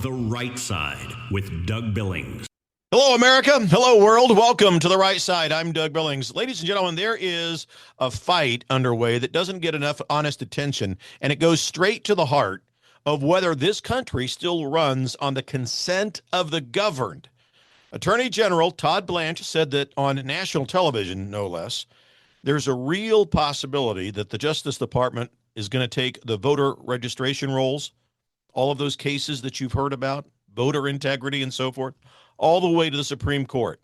The Right Side with Doug Billings. Hello, America. Hello, world. Welcome to The Right Side. I'm Doug Billings. Ladies and gentlemen, there is a fight underway that doesn't get enough honest attention, and it goes straight to the heart of whether this country still runs on the consent of the governed. Attorney General Todd Blanche said that on national television, no less, there's a real possibility that the Justice Department is going to take the voter registration rolls, all of those cases that you've heard about, voter integrity and so forth, all the way to the Supreme Court.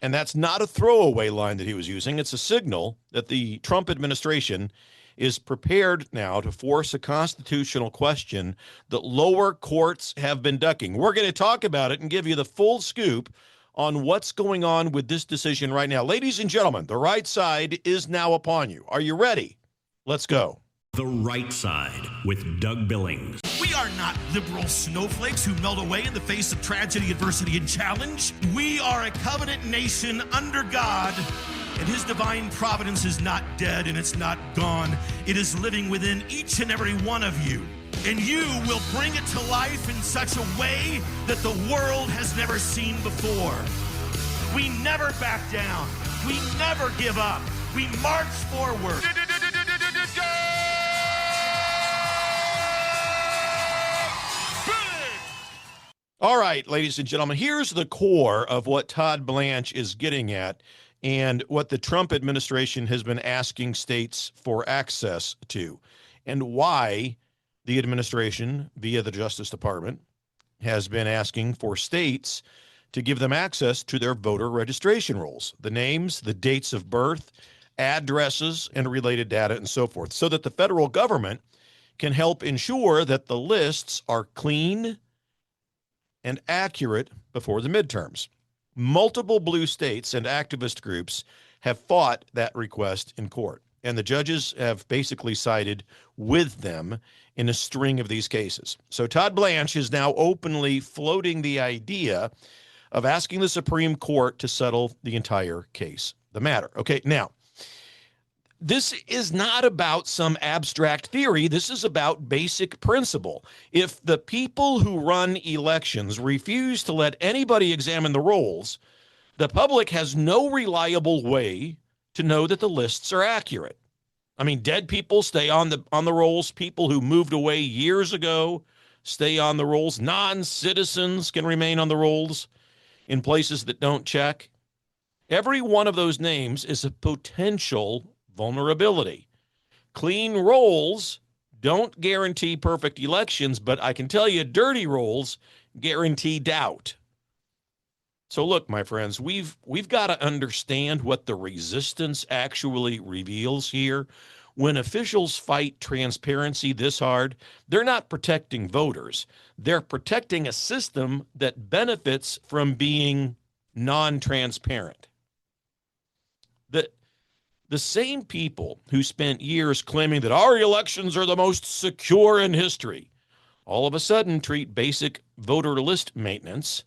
And that's not a throwaway line that he was using. It's a signal that the Trump administration is prepared now to force a constitutional question that lower courts have been ducking. We're going to talk about it and give you the full scoop on what's going on with this decision right now. Ladies and gentlemen, the right side is now upon you. Are you ready? Let's go. The Right Side with Doug Billings. We are not liberal snowflakes who melt away in the face of tragedy, adversity, and challenge. We are a covenant nation under God, and his divine providence is not dead and it's not gone. It is living within each and every one of you. And you will bring it to life in such a way that the world has never seen before. We never back down. We never give up. We march forward. All right, ladies and gentlemen, here's the core of what Todd Blanche is getting at and what the Trump administration has been asking states for access to, and why the administration, via the Justice Department, has been asking for states to give them access to their voter registration rolls, the names, the dates of birth, addresses, and related data, and so forth, so that the federal government can help ensure that the lists are clean and accurate before the midterms. Multiple blue states and activist groups have fought that request in court, and the judges have basically sided with them in a string of these cases. So Todd Blanche is now openly floating the idea of asking the Supreme Court to settle the entire case, the matter. Okay, now, this is not about some abstract theory. This is about basic principle. If the people who run elections refuse to let anybody examine the rolls, the public has no reliable way to know that the lists are accurate. I mean, dead people stay on the rolls. People who moved away years ago stay on the rolls. Non-citizens can remain on the rolls in places that don't check. Every one of those names is a potential vulnerability. Clean rolls don't guarantee perfect elections, but I can tell you dirty rolls guarantee doubt. So look, my friends, we've got to understand what the resistance actually reveals here. When officials fight transparency this hard, they're not protecting voters. They're protecting a system that benefits from being non-transparent. The same people who spent years claiming that our elections are the most secure in history all of a sudden treat basic voter list maintenance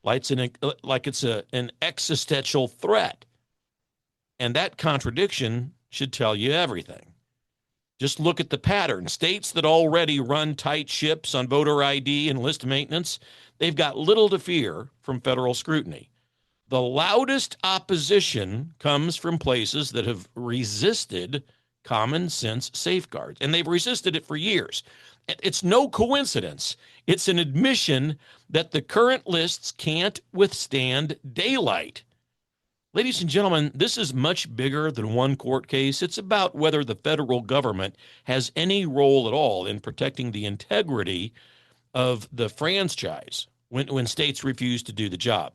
like it's an existential threat. And that contradiction should tell you everything. Just look at the pattern. States that already run tight ships on voter ID and list maintenance, they've got little to fear from federal scrutiny. The loudest opposition comes from places that have resisted common sense safeguards, and they've resisted it for years. It's no coincidence. It's an admission that the current lists can't withstand daylight. Ladies and gentlemen, this is much bigger than one court case. It's about whether the federal government has any role at all in protecting the integrity of the franchise when states refuse to do the job.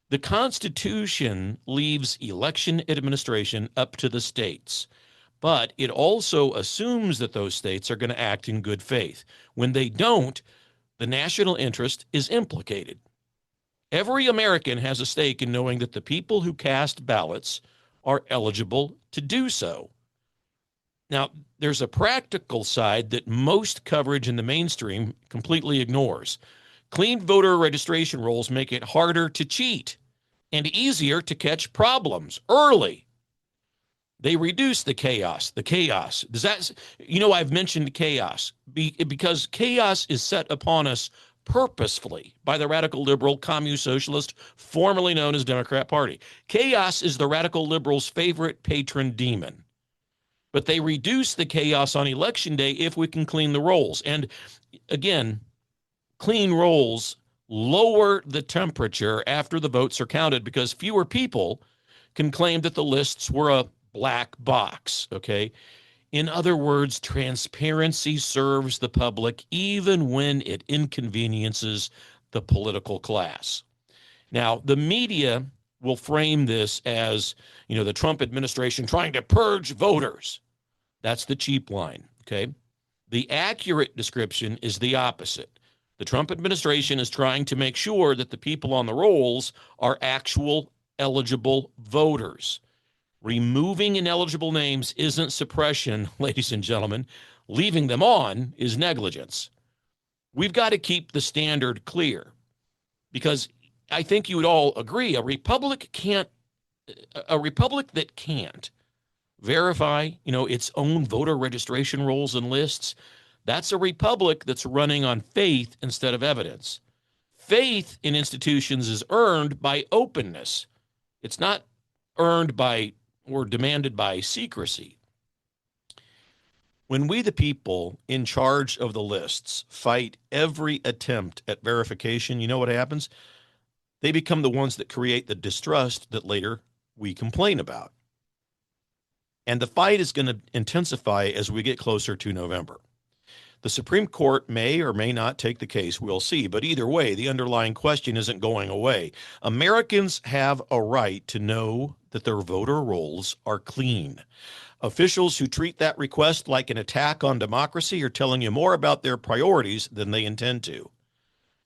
The Constitution leaves election administration up to the states, but it also assumes that those states are going to act in good faith. When they don't, the national interest is implicated. Every American has a stake in knowing that the people who cast ballots are eligible to do so. Now, there's a practical side that most coverage in the mainstream completely ignores. Clean voter registration rolls make it harder to cheat and easier to catch problems early. They reduce the chaos. Does that, I've mentioned chaos because chaos is set upon us purposefully by the radical liberal commune socialist, formerly known as Democrat Party. Chaos is the radical liberals' favorite patron demon. But they reduce the chaos on election day if we can clean the rolls. And again, clean rolls lower the temperature after the votes are counted because fewer people can claim that the lists were a black box, okay? In other words, transparency serves the public even when it inconveniences the political class. Now, the media will frame this as, the Trump administration trying to purge voters. That's the cheap line, okay? The accurate description is the opposite. The Trump administration is trying to make sure that the people on the rolls are actual eligible voters. Removing ineligible names isn't suppression, ladies and gentlemen. Leaving them on is negligence. We've got to keep the standard clear because I think you would all agree a republic that can't verify, its own voter registration rolls and lists, that's a republic that's running on faith instead of evidence. Faith in institutions is earned by openness. It's not earned by or demanded by secrecy. When we, the people in charge of the lists, fight every attempt at verification, you know what happens? They become the ones that create the distrust that later we complain about. And the fight is going to intensify as we get closer to November. The Supreme Court may or may not take the case. We'll see. But either way, the underlying question isn't going away. Americans have a right to know that their voter rolls are clean. Officials who treat that request like an attack on democracy are telling you more about their priorities than they intend to.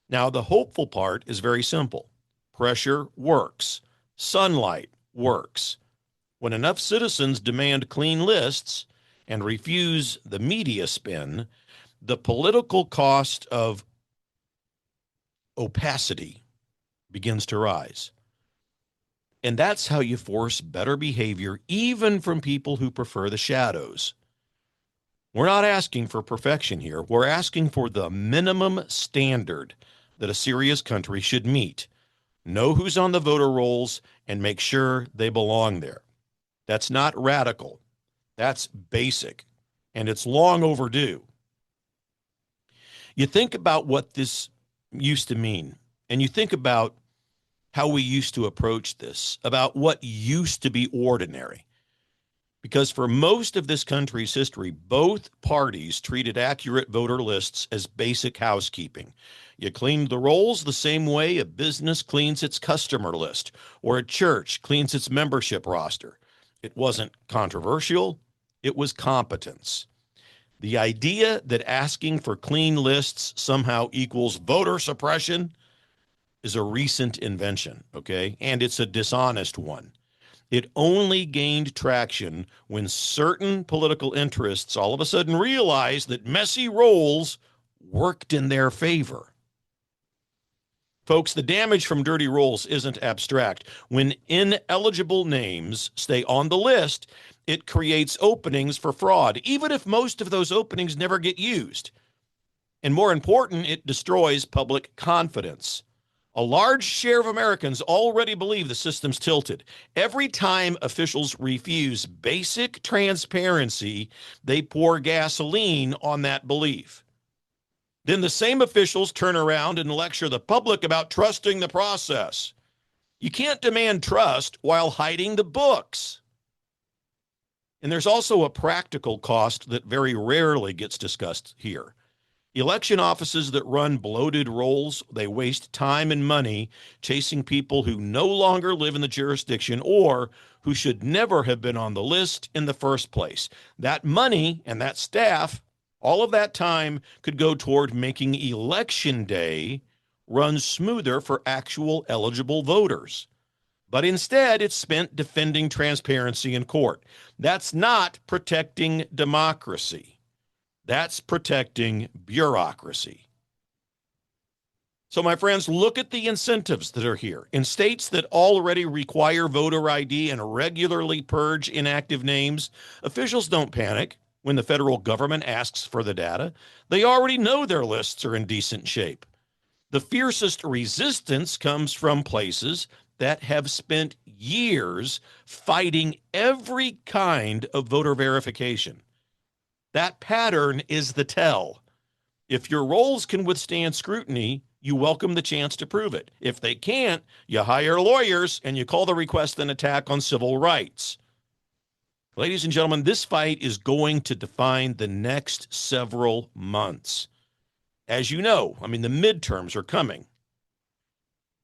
Now, the hopeful part is very simple. Pressure works. Sunlight works. When enough citizens demand clean lists and refuse the media spin, the political cost of opacity begins to rise. And that's how you force better behavior, even from people who prefer the shadows. We're not asking for perfection here. We're asking for the minimum standard that a serious country should meet. Know who's on the voter rolls and make sure they belong there. That's not radical. That's basic. And it's long overdue. You think about what this used to mean, and you think about how we used to approach this, about what used to be ordinary. Because for most of this country's history, both parties treated accurate voter lists as basic housekeeping. You cleaned the rolls the same way a business cleans its customer list or a church cleans its membership roster. It wasn't controversial. It was competence. The idea that asking for clean lists somehow equals voter suppression is a recent invention, okay? And it's a dishonest one. It only gained traction when certain political interests all of a sudden realized that messy rolls worked in their favor. Folks, the damage from dirty rolls isn't abstract. When ineligible names stay on the list, it creates openings for fraud, even if most of those openings never get used. And more important, it destroys public confidence. A large share of Americans already believe the system's tilted. Every time officials refuse basic transparency, they pour gasoline on that belief. Then the same officials turn around and lecture the public about trusting the process. You can't demand trust while hiding the books. And there's also a practical cost that very rarely gets discussed here. Election offices that run bloated rolls, they waste time and money chasing people who no longer live in the jurisdiction or who should never have been on the list in the first place. That money and that staff, all of that time could go toward making election day run smoother for actual eligible voters. But instead, it's spent defending transparency in court. That's not protecting democracy. That's protecting bureaucracy. So, my friends, look at the incentives that are here. In states that already require voter ID and regularly purge inactive names, officials don't panic when the federal government asks for the data. They already know their lists are in decent shape. The fiercest resistance comes from places that have spent years fighting every kind of voter verification. That pattern is the tell. If your rolls can withstand scrutiny, you welcome the chance to prove it. If they can't, you hire lawyers and you call the request an attack on civil rights. Ladies and gentlemen, this fight is going to define the next several months. As you know, the midterms are coming.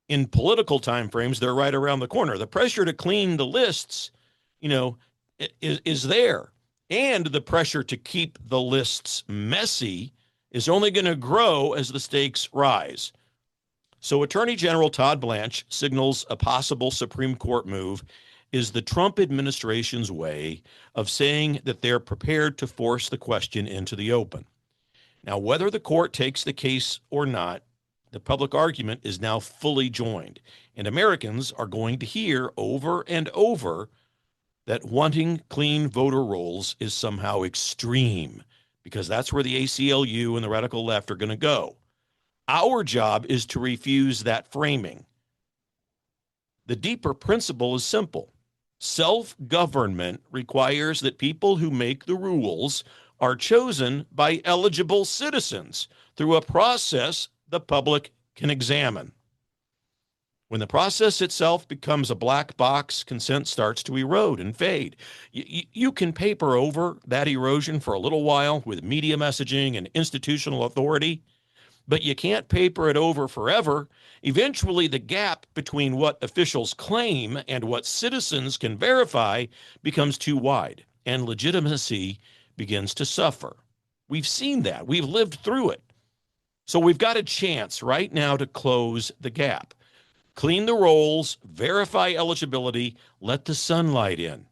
In political timeframes, they're right around the corner. The pressure to clean the lists, is there. And the pressure to keep the lists messy is only going to grow as the stakes rise. So Attorney General Todd Blanche signals a possible Supreme Court move is the Trump administration's way of saying that they're prepared to force the question into the open. Now, whether the court takes the case or not, the public argument is now fully joined, and Americans are going to hear over and over that wanting clean voter rolls is somehow extreme, because that's where the ACLU and the radical left are going to go. Our job is to refuse that framing. The deeper principle is simple. Self-government requires that people who make the rules are chosen by eligible citizens through a process the public can examine. When the process itself becomes a black box, consent starts to erode and fade. You can paper over that erosion for a little while with media messaging and institutional authority, but you can't paper it over forever. Eventually, the gap between what officials claim and what citizens can verify becomes too wide, and legitimacy begins to suffer. We've seen that. We've lived through it. So we've got a chance right now to close the gap. Clean the rolls, verify eligibility, let the sunlight in.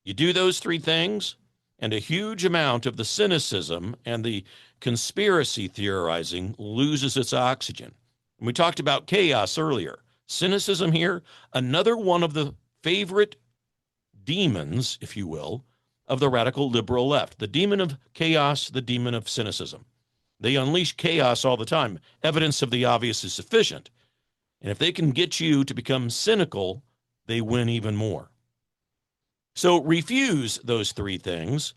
You do those three things, and a huge amount of the cynicism and the conspiracy theorizing loses its oxygen. And we talked about chaos earlier. Cynicism here, another one of the favorite demons, if you will, of the radical liberal left. The demon of chaos, the demon of cynicism. They unleash chaos all the time. Evidence of the obvious is sufficient. And if they can get you to become cynical, they win even more. So refuse those three things.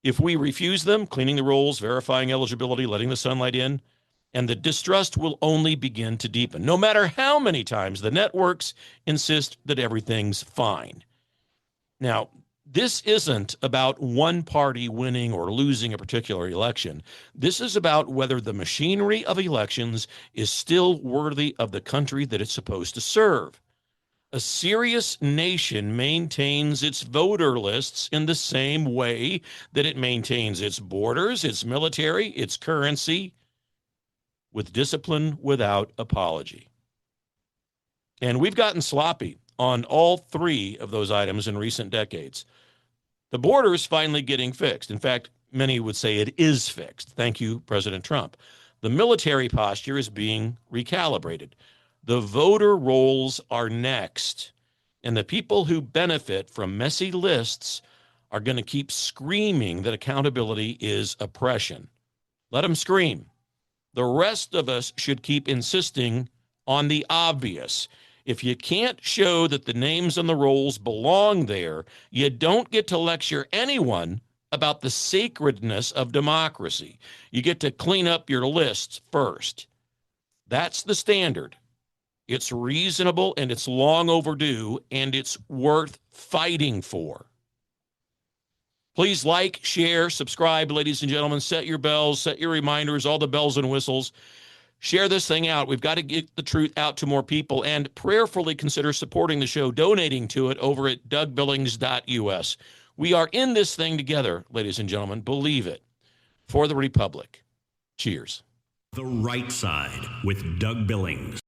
If we refuse them, cleaning the rolls, verifying eligibility, letting the sunlight in, and the distrust will only begin to deepen, no matter how many times the networks insist that everything's fine. Now, this isn't about one party winning or losing a particular election. This is about whether the machinery of elections is still worthy of the country that it's supposed to serve. A serious nation maintains its voter lists in the same way that it maintains its borders, its military, its currency, with discipline without apology. And we've gotten sloppy on all three of those items in recent decades. The border's finally getting fixed. In fact, many would say it is fixed. Thank you, President Trump. The military posture is being recalibrated. The voter rolls are next. And the people who benefit from messy lists are going to keep screaming that accountability is oppression. Let them scream. The rest of us should keep insisting on the obvious. If you can't show that the names on the rolls belong there, you don't get to lecture anyone about the sacredness of democracy. You get to clean up your lists first. That's the standard. It's reasonable and it's long overdue, and it's worth fighting for. Please like, share, subscribe, ladies and gentlemen. Set your bells, set your reminders, all the bells and whistles. Share this thing out. We've got to get the truth out to more people, and prayerfully consider supporting the show, donating to it over at dougbillings.us. We are in this thing together, ladies and gentlemen. Believe it. For the Republic. Cheers. The Right Side with Doug Billings.